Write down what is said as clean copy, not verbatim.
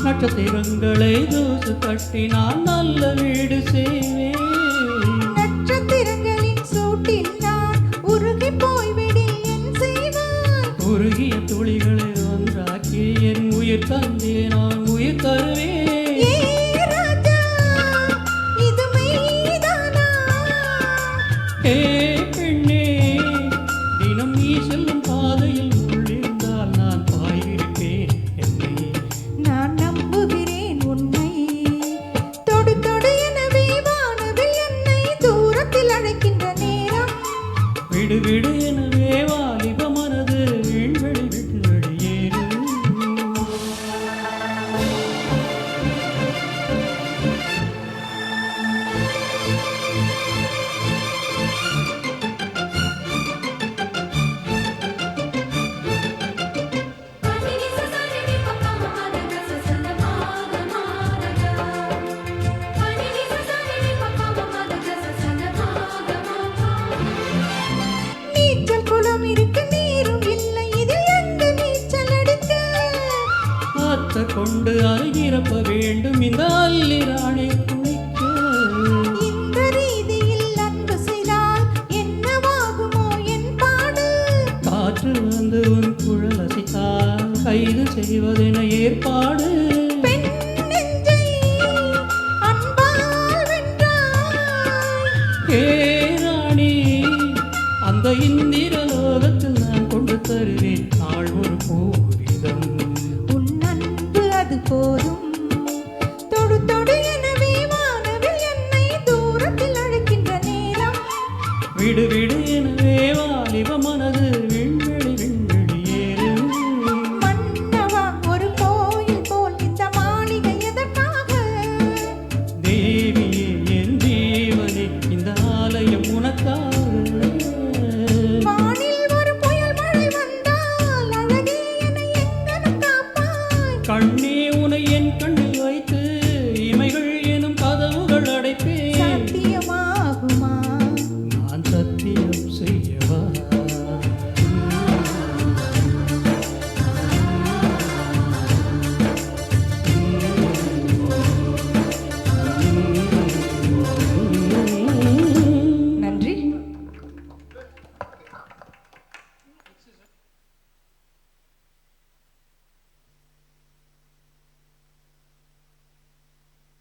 நட்சத்திரங்களை தூசு கட்டி நான் நல்ல வீடு செய்வேன். நட்சத்திரங்களின் சூட்டில் நான் உருகி போய்விடில் என் செய்வாய். உருகிய துளிகளை ஒன்றாக்கி என் உயிர் தந்தே நான் உயிர் தருவேன். ஏ பெண்ணே, தினம் நீ செல்லும் பாதையில் உள்ளிருந்தால் நான் பாயிருப்பேன். என்னை நான் நம்புகிறேன் உன்னை. தொடு தொடு எனவே வானவில் என்னை தூரத்தில் அழைக்கின்ற நேரம். விடு விடு எனவே வாலிப மனது வீண்வெளி விட்டு வெளியேறு. நீச்சல் குளம் இருக்கு, நீரும் இல்லை, இதில் எங்கு நீச்சல் அடிக்க? ஆத்த கொண்டு அருகிரப்ப வேண்டும் இந்த அல்லி ராணி குளிக்க. இந்த ரீதியில் அன்பு செய்தால் என்னவாகுமோ என் பாடு? காற்று வந்து உன் குழல் அசைத்தால் கைது செய்வதென ஏற்பாடு. பெண் நெஞ்சை அன்பால் வென்றாய். ஏ ராணி, அந்த இந்திர லோகத்தில் நான் கொண்டு தருவேன் நாள் ஒரு பூவிதம். உன் அன்பு அது போதும்.